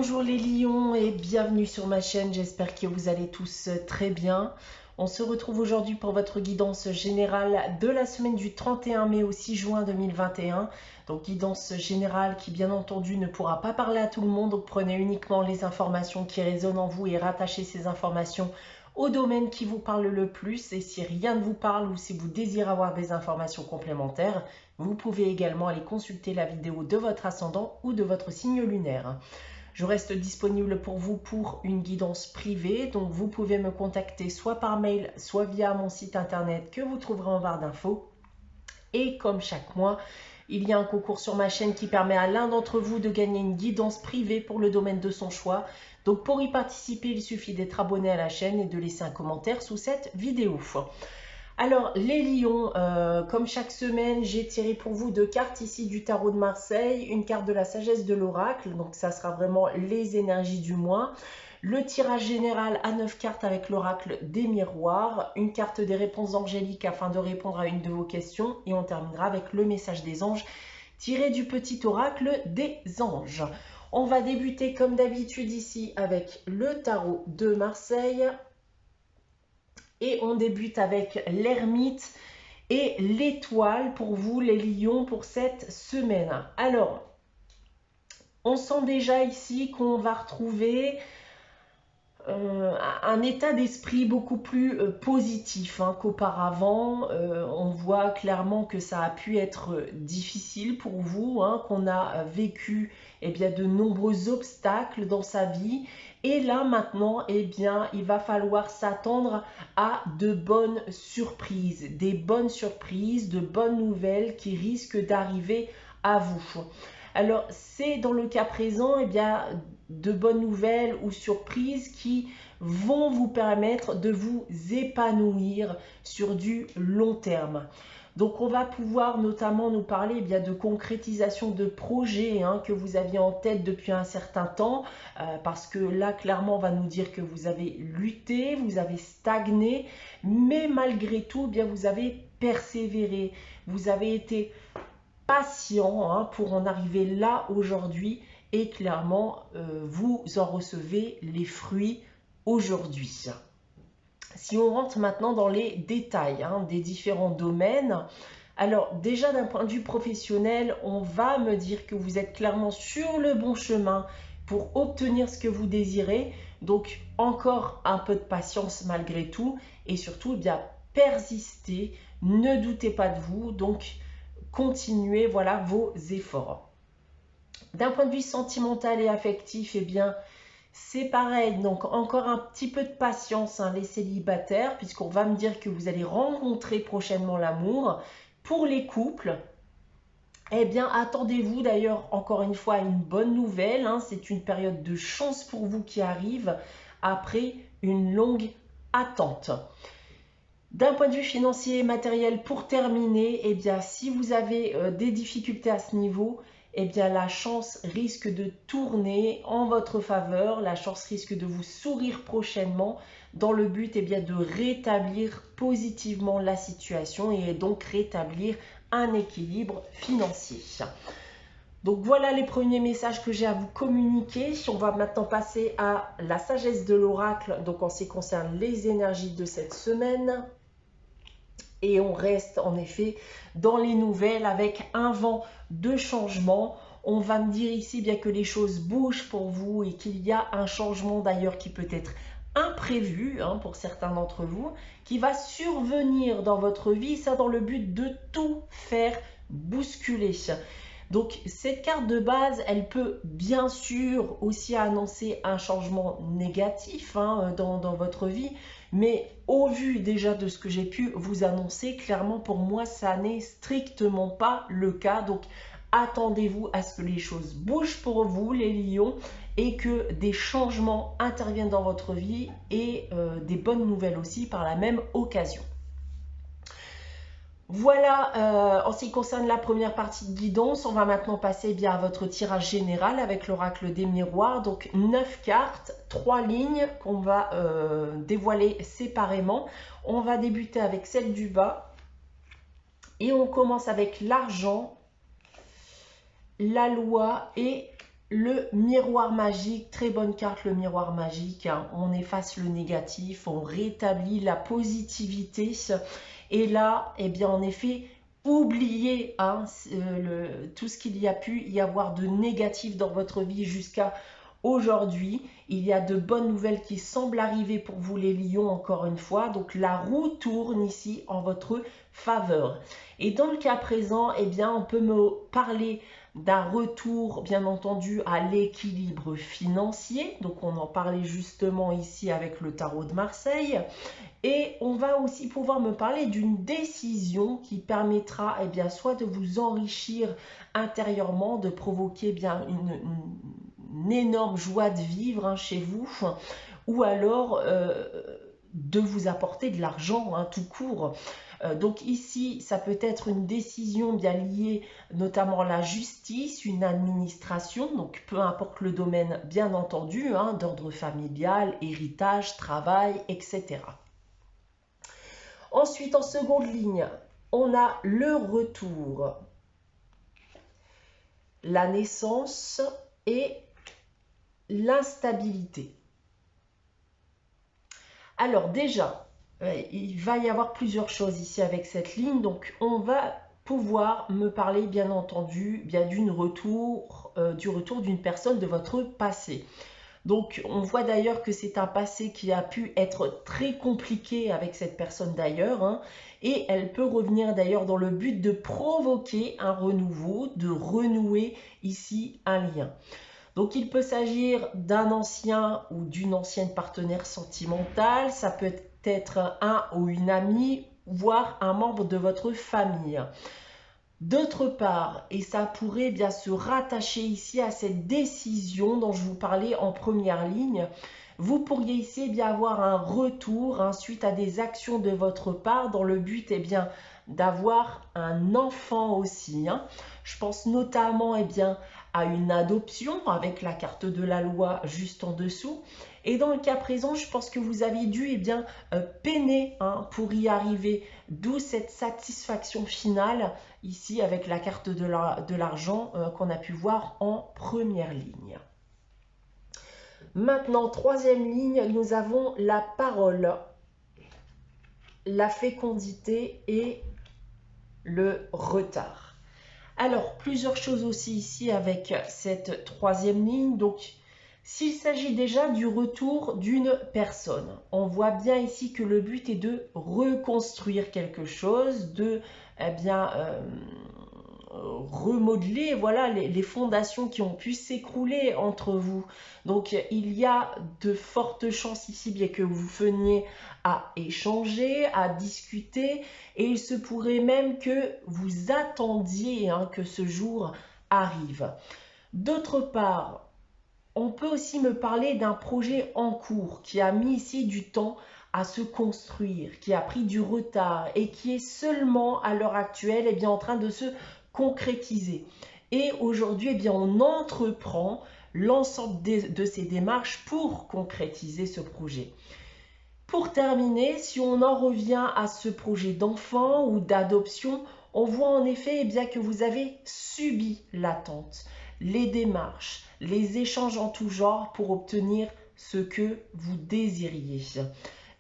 Bonjour les lions et bienvenue sur ma chaîne, j'espère que vous allez tous très bien. On se retrouve aujourd'hui pour votre guidance générale de la semaine du 31 mai au 6 juin 2021. Donc guidance générale qui bien entendu ne pourra pas parler à tout le monde, donc prenez uniquement les informations qui résonnent en vous et rattachez ces informations au domaine qui vous parle le plus. Et si rien ne vous parle ou si vous désirez avoir des informations complémentaires, vous pouvez également aller consulter la vidéo de votre ascendant ou de votre signe lunaire. Je reste disponible pour vous pour une guidance privée, donc vous pouvez me contacter soit par mail, soit via mon site internet que vous trouverez en barre d'infos. Et comme chaque mois, il y a un concours sur ma chaîne qui permet à l'un d'entre vous de gagner une guidance privée pour le domaine de son choix. Donc pour y participer, il suffit d'être abonné à la chaîne et de laisser un commentaire sous cette vidéo. Alors les lions, comme chaque semaine, j'ai tiré pour vous deux cartes ici du tarot de Marseille, une carte de la sagesse de l'oracle, donc ça sera vraiment les énergies du mois. Le tirage général à 9 cartes avec l'oracle des miroirs, une carte des réponses angéliques afin de répondre à une de vos questions et on terminera avec le message des anges tiré du petit oracle des anges. On va débuter comme d'habitude ici avec le tarot de Marseille. Et on débute avec l'ermite et l'étoile pour vous les lions pour cette semaine. Alors, on sent déjà ici qu'on va retrouver un état d'esprit beaucoup plus positif qu'auparavant. On voit clairement que ça a pu être difficile pour vous, qu'on a vécu de nombreux obstacles dans sa vie. Et là maintenant, il va falloir s'attendre à de bonnes surprises, des bonnes surprises, de bonnes nouvelles qui risquent d'arriver à vous. Alors, c'est dans le cas présent, de bonnes nouvelles ou surprises qui vont vous permettre de vous épanouir sur du long terme. Donc, on va pouvoir notamment nous parler de concrétisation de projets que vous aviez en tête depuis un certain temps, parce que là, clairement, on va nous dire que vous avez lutté, vous avez stagné, mais malgré tout, vous avez persévéré, vous avez été patient pour en arriver là aujourd'hui et clairement vous en recevez les fruits aujourd'hui. Si on rentre maintenant dans les détails des différents domaines, alors déjà d'un point de vue professionnel, on va me dire que vous êtes clairement sur le bon chemin pour obtenir ce que vous désirez. Donc encore un peu de patience malgré tout et surtout persister, ne doutez pas de vous. Donc continuez vos efforts. D'un point de vue sentimental et affectif, c'est pareil. Donc encore un petit peu de patience les célibataires, puisqu'on va me dire que vous allez rencontrer prochainement l'amour. Pour les couples, attendez-vous d'ailleurs encore une fois à une bonne nouvelle. C'est une période de chance pour vous qui arrive après une longue attente. D'un point de vue financier et matériel, pour terminer, si vous avez des difficultés à ce niveau, la chance risque de tourner en votre faveur. La chance risque de vous sourire prochainement dans le but de rétablir positivement la situation et donc rétablir un équilibre financier. Donc voilà les premiers messages que j'ai à vous communiquer. On va maintenant passer à la sagesse de l'oracle, donc en ce qui concerne les énergies de cette semaine. Et on reste en effet dans les nouvelles avec un vent de changement. On va me dire ici que les choses bougent pour vous et qu'il y a un changement d'ailleurs qui peut être imprévu pour certains d'entre vous, qui va survenir dans votre vie, ça dans le but de tout faire bousculer. Donc cette carte de base, elle peut bien sûr aussi annoncer un changement négatif dans votre vie, mais au vu déjà de ce que j'ai pu vous annoncer, clairement pour moi ça n'est strictement pas le cas. Donc attendez-vous à ce que les choses bougent pour vous les lions et que des changements interviennent dans votre vie et des bonnes nouvelles aussi par la même occasion. Voilà en ce qui concerne la première partie de guidance. On va maintenant passer à votre tirage général avec l'oracle des miroirs. Donc 9 cartes, 3 lignes qu'on va dévoiler séparément. On va débuter avec celle du bas et on commence avec l'argent, la loi et le miroir magique, très bonne carte le miroir magique, hein. On efface le négatif, on rétablit la positivité. Et là, eh bien en effet, oubliez hein, tout ce qu'il y a pu y avoir de négatif dans votre vie jusqu'à aujourd'hui. Il y a de bonnes nouvelles qui semblent arriver pour vous les lions encore une fois. Donc la roue tourne ici en votre faveur. Et dans le cas présent, eh bien on peut me parler d'un retour bien entendu à l'équilibre financier. Donc on en parlait justement ici avec le tarot de Marseille. Et on va aussi pouvoir me parler d'une décision qui permettra eh bien, soit de vous enrichir intérieurement, de provoquer bien une énorme joie de vivre hein, chez vous, ou alors de vous apporter de l'argent hein, tout court. Donc ici, ça peut être une décision bien liée notamment à la justice, une administration, donc peu importe le domaine bien entendu, hein, d'ordre familial, héritage, travail, etc. Ensuite, en seconde ligne, on a le retour, la naissance et l'instabilité. Alors déjà, il va y avoir plusieurs choses ici avec cette ligne. Donc, on va pouvoir me parler, bien entendu, du retour d'une personne de votre passé. Donc, on voit d'ailleurs que c'est un passé qui a pu être très compliqué avec cette personne d'ailleurs. Hein, et elle peut revenir d'ailleurs dans le but de provoquer un renouveau, de renouer ici un lien. Donc, il peut s'agir d'un ancien ou d'une ancienne partenaire sentimentale. Ça peut être un ou une amie, voire un membre de votre famille. D'autre part, et ça pourrait bien se rattacher ici à cette décision dont je vous parlais en première ligne, vous pourriez ici bien avoir un retour hein, suite à des actions de votre part dans le but bien d'avoir un enfant aussi. Hein. Je pense notamment bien à une adoption avec la carte de la loi juste en dessous. Et dans le cas présent, je pense que vous avez dû bien peiner hein, pour y arriver, d'où cette satisfaction finale ici avec la carte de l'argent qu'on a pu voir en première ligne. Maintenant, troisième ligne, nous avons la parole, la fécondité et le retard. Alors, plusieurs choses aussi ici avec cette troisième ligne. Donc, s'il s'agit déjà du retour d'une personne, on voit bien ici que le but est de reconstruire quelque chose, de remodeler voilà, les fondations qui ont pu s'écrouler entre vous. Donc, il y a de fortes chances ici bien que vous veniez à échanger, à discuter, et il se pourrait même que vous attendiez hein, que ce jour arrive. D'autre part, on peut aussi me parler d'un projet en cours qui a mis ici du temps à se construire, qui a pris du retard et qui est seulement à l'heure actuelle en train de se concrétiser. Et aujourd'hui, on entreprend l'ensemble de ces démarches pour concrétiser ce projet. Pour terminer, si on en revient à ce projet d'enfant ou d'adoption, on voit en effet que vous avez subi l'attente, les démarches, les échanges en tout genre pour obtenir ce que vous désiriez.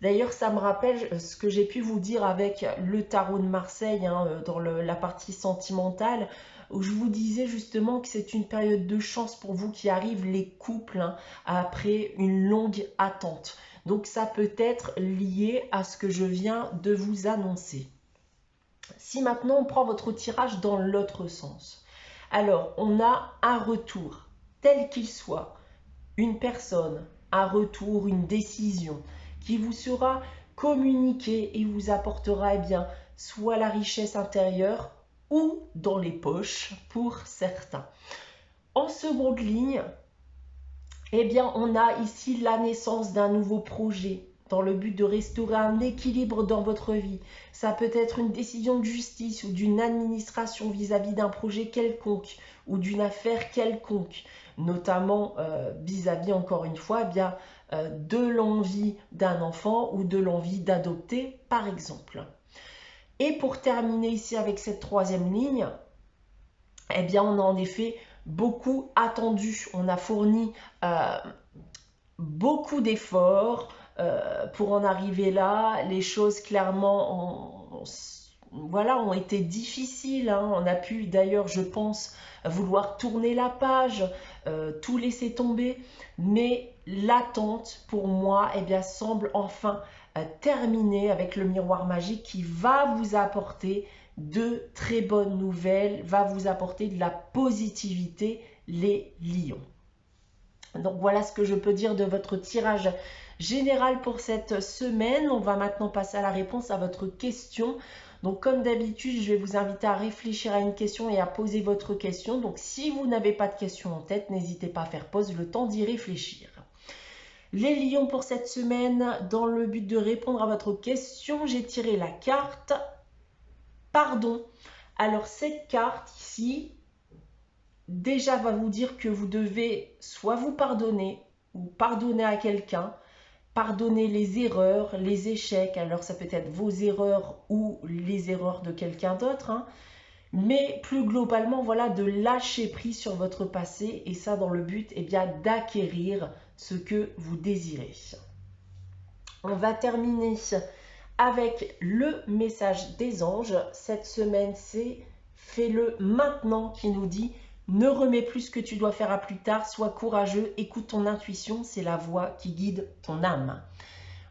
D'ailleurs, ça me rappelle ce que j'ai pu vous dire avec le tarot de Marseille hein, dans la partie sentimentale, où je vous disais justement que c'est une période de chance pour vous qui arrivent les couples hein, après une longue attente. Donc ça peut être lié à ce que je viens de vous annoncer. Si maintenant on prend votre tirage dans l'autre sens, alors on a un retour, tel qu'il soit, une personne, un retour, une décision qui vous sera communiquée et vous apportera soit la richesse intérieure ou dans les poches pour certains. En seconde ligne, on a ici la naissance d'un nouveau projet dans le but de restaurer un équilibre dans votre vie. Ça peut être une décision de justice ou d'une administration vis-à-vis d'un projet quelconque ou d'une affaire quelconque, notamment vis-à-vis, encore une fois, de l'envie d'un enfant ou de l'envie d'adopter, par exemple. Et pour terminer ici avec cette troisième ligne, on a en effet beaucoup attendu. On a fourni beaucoup d'efforts pour en arriver là. Les choses clairement voilà, ont été difficiles. Hein. On a pu d'ailleurs, je pense, vouloir tourner la page, tout laisser tomber. Mais l'attente, pour moi, eh bien, semble enfin terminée avec le miroir magique qui va vous apporter de très bonnes nouvelles, va vous apporter de la positivité, les lions. Donc voilà ce que je peux dire de votre tirage général pour cette semaine. On va maintenant passer à la réponse à votre question. Donc comme d'habitude, je vais vous inviter à réfléchir à une question et à poser votre question. Donc si vous n'avez pas de question en tête, n'hésitez pas à faire pause, le temps d'y réfléchir. Les lions pour cette semaine, dans le but de répondre à votre question, j'ai tiré la carte pardon. Alors cette carte ici, déjà va vous dire que vous devez soit vous pardonner ou pardonner à quelqu'un, pardonner les erreurs, les échecs. Alors ça peut être vos erreurs ou les erreurs de quelqu'un d'autre, hein. Mais plus globalement, voilà, de lâcher prise sur votre passé et ça dans le but bien d'acquérir ce que vous désirez. On va terminer avec le message des anges. Cette semaine, c'est « Fais-le maintenant » qui nous dit « Ne remets plus ce que tu dois faire à plus tard, sois courageux, écoute ton intuition, c'est la voix qui guide ton âme. »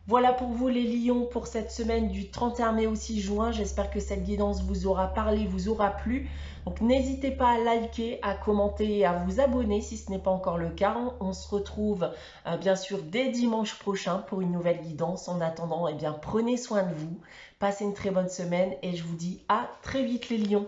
Voilà pour vous les lions pour cette semaine du 31 mai au 6 juin. J'espère que cette guidance vous aura parlé, vous aura plu. Donc n'hésitez pas à liker, à commenter et à vous abonner si ce n'est pas encore le cas. On se retrouve bien sûr dès dimanche prochain pour une nouvelle guidance. En attendant, prenez soin de vous, passez une très bonne semaine et je vous dis à très vite les lions.